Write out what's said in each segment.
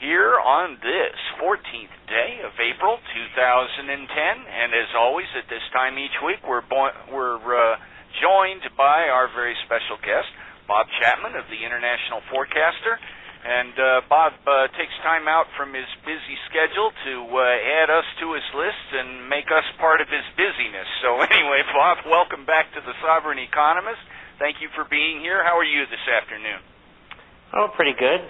here on this 14th day of April 2010. And as always, at this time each week, we're joined by our very special guest, Bob Chapman of the International Forecaster. And Bob takes time out from his busy schedule to add us to his list and make us part of his busyness. So anyway, Bob, welcome back to the Sovereign Economist. Thank you for being here. How are you this afternoon? Oh, pretty good.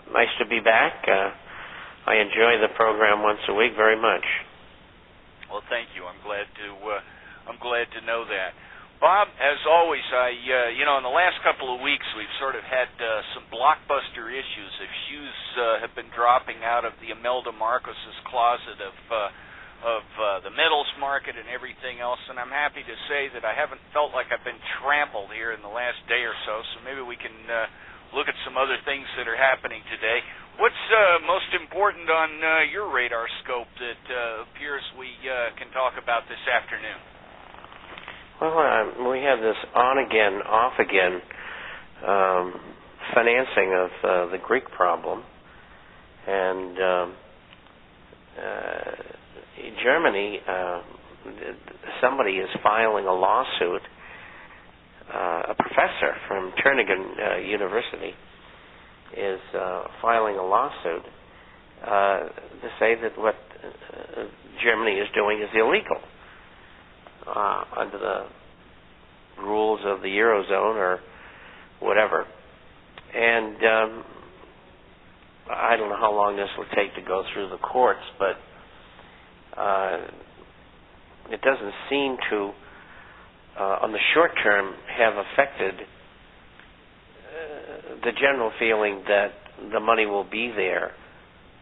Nice to be back. I enjoy the program once a week very much. Well, thank you. I'm glad to know that. Bob, as always, in the last couple of weeks, we've sort of had some blockbuster issues. If shoes have been dropping out of the Imelda Marcos's closet of the metals market and everything else, and I'm happy to say that I haven't felt like I've been trampled here in the last day or so. So maybe we can look at some other things that are happening today. What's most important on your radar scope that appears we can talk about this afternoon? Well, we have this on-again, off-again financing of the Greek problem. And Germany, somebody is filing a lawsuit, a professor from Tübingen University is filing a lawsuit to say that what Germany is doing is illegal. Under the rules of the Eurozone or whatever. And I don't know how long this will take to go through the courts, but it doesn't seem to, on the short term, have affected the general feeling that the money will be there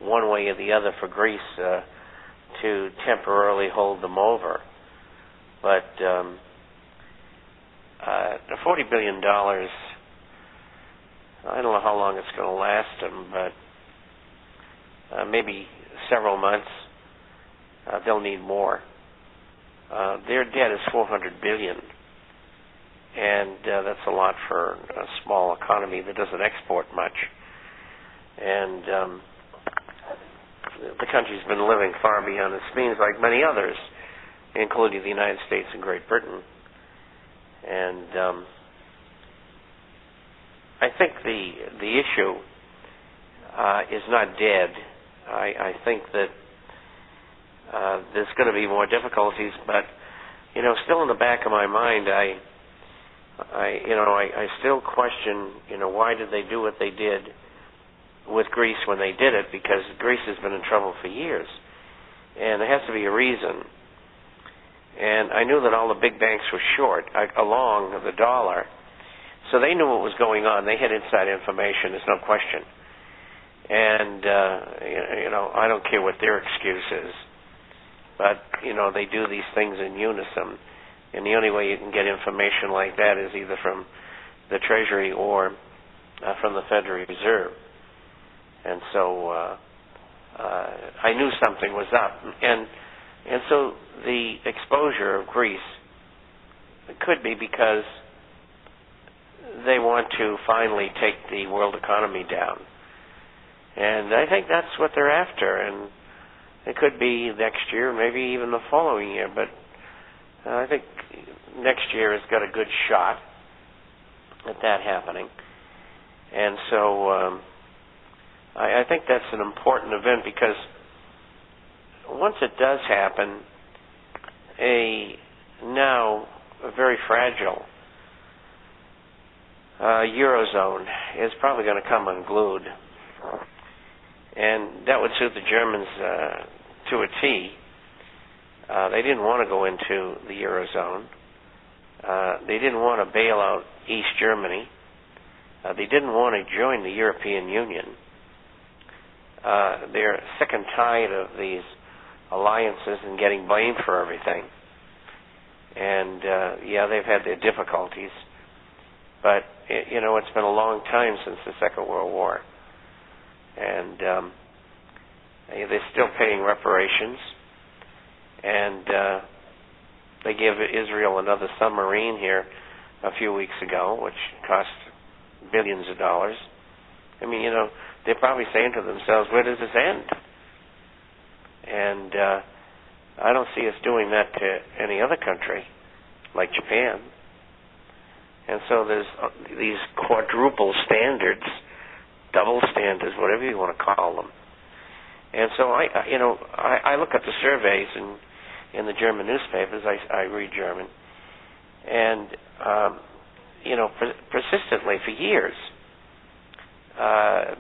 one way or the other for Greece to temporarily hold them over. But the $40 billion, I don't know how long it's going to last them, but maybe several months. They'll need more. Their debt is $400 billion, and that's a lot for a small economy that doesn't export much. And the country's been living far beyond its means, like many others, including the United States and Great Britain. And I think the issue is not dead. I think that there's going to be more difficulties, but still in the back of my mind, I still question, why did they do what they did with Greece when they did it? Because Greece has been in trouble for years, and there has to be a reason. And I knew that all the big banks were short along the dollar, so they knew what was going on. They had inside information, there's no question. And I don't care what their excuse is, but they do these things in unison, and the only way you can get information like that is either from the Treasury or from the Federal Reserve. And so I knew something was up, and so the exposure of Greece could be because they want to finally take the world economy down. And I think that's what they're after. And it could be next year, maybe even the following year. But I think next year has got a good shot at that happening. And so I think that's an important event because once it does happen, a very fragile Eurozone is probably going to come unglued. And that would suit the Germans to a T. They didn't want to go into the Eurozone. They didn't want to bail out East Germany. They didn't want to join the European Union. They're sick and tired of these alliances and getting blamed for everything. And they've had their difficulties, but it's been a long time since the Second World War, and they're still paying reparations, and they gave Israel another submarine here a few weeks ago, which cost billions of dollars. I mean, they're probably saying to themselves, where does this end? And I don't see us doing that to any other country, like Japan. And so there's these quadruple standards, double standards, whatever you want to call them. And so I look at the surveys in the German newspapers. I read German, and persistently for years,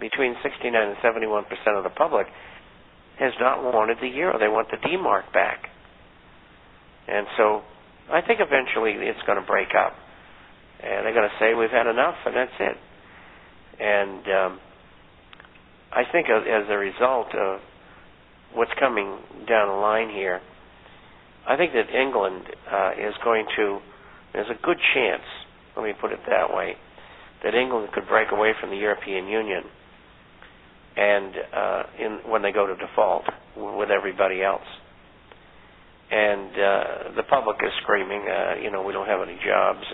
between 69 and 71% of the public has not wanted the euro. They want the D-mark back. And so I think eventually it's going to break up. And they're going to say, we've had enough, and that's it. And I think as a result of what's coming down the line here, I think that England is going to, there's a good chance, let me put it that way, that England could break away from the European Union and when they go to default with everybody else. And the public is screaming, we don't have any jobs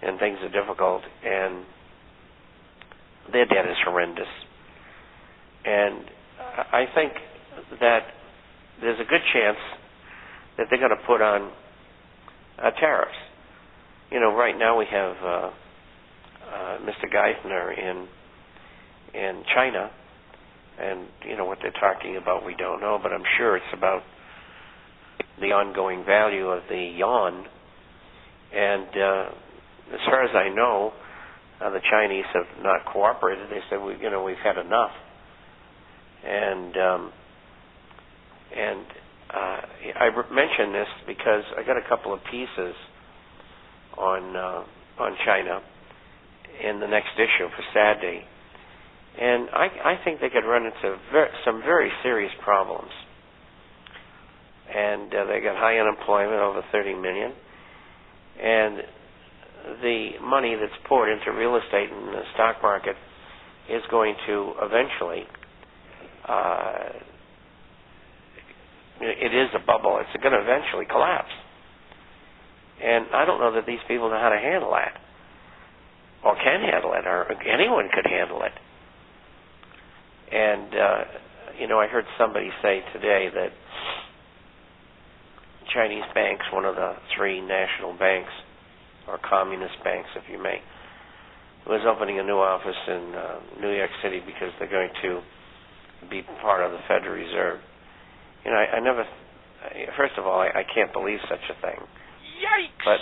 and things are difficult, and their debt is horrendous. And I think that there's a good chance that they're going to put on tariffs. Right now we have Mr. Geithner in China, and what they're talking about we don't know, but I'm sure it's about the ongoing value of the yuan. And as far as I know, the Chinese have not cooperated. They said we've had enough. And I mention this because I got a couple of pieces on China in the next issue for Saturday, and I think they could run into some very serious problems. And they got high unemployment, over 30 million, and the money that's poured into real estate and the stock market is going to eventually, it is a bubble, it's going to eventually collapse. And I don't know that these people know how to handle that, or can handle it, or anyone could handle it. And, I heard somebody say today that Chinese banks, one of the three national banks, or communist banks, if you may, was opening a new office in New York City because they're going to be part of the Federal Reserve. First of all, I can't believe such a thing. Yikes! But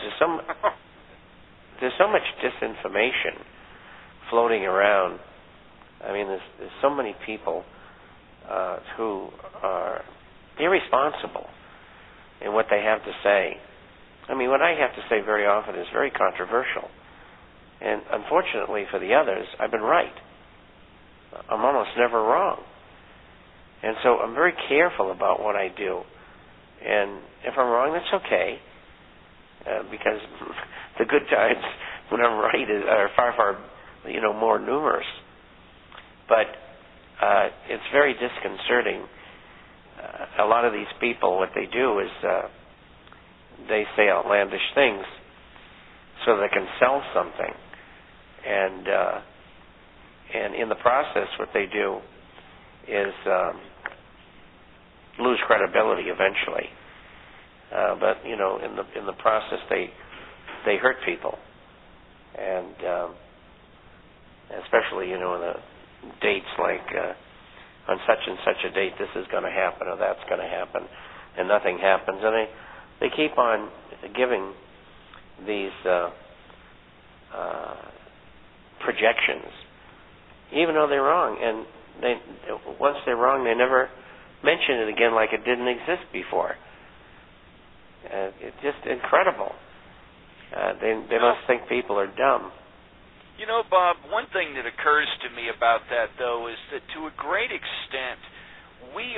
there's so much disinformation floating around. I mean, there's so many people who are irresponsible in what they have to say. I mean, what I have to say very often is very controversial. And unfortunately for the others, I've been right. I'm almost never wrong. And so I'm very careful about what I do. And if I'm wrong, that's okay. Because the good times when I'm right are far, far, more numerous. But it's very disconcerting. A lot of these people, what they do is they say outlandish things so they can sell something, and in the process, what they do is lose credibility eventually. But in the process, they hurt people, and especially in the dates like on such and such a date this is going to happen or that's going to happen, and nothing happens, and they keep on giving these projections, even though they're wrong. And once they're wrong, they never mention it again like it didn't exist before. It's just incredible. They must think people are dumb. Bob, one thing that occurs to me about that, though, is that to a great extent, we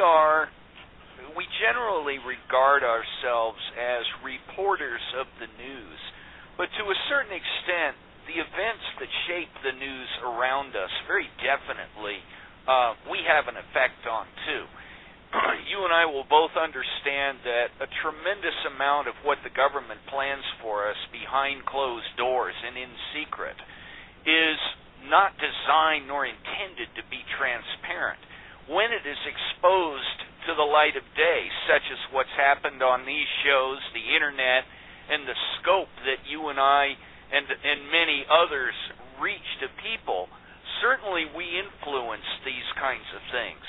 generally regard ourselves as reporters of the news. But to a certain extent, the events that shape the news around us very definitely we have an effect on, too. You and I will both understand that a tremendous amount of what the government plans for us behind closed doors and in secret is not designed nor intended to be transparent. When it is exposed to the light of day, such as what's happened on these shows, the internet, and the scope that you and I and many others reach to people, certainly we influence these kinds of things.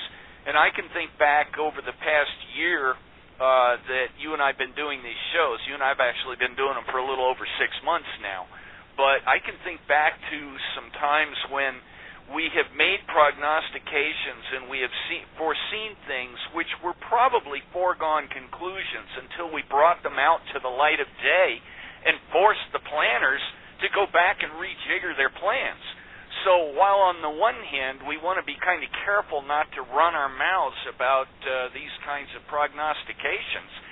And I can think back over the past year that you and I have been doing these shows. You and I have actually been doing them for a little over 6 months now. But I can think back to some times when we have made prognostications and we have foreseen things which were probably foregone conclusions until we brought them out to the light of day and forced the planners to go back and rejigger their plans. So while on the one hand we want to be kind of careful not to run our mouths about these kinds of prognostications,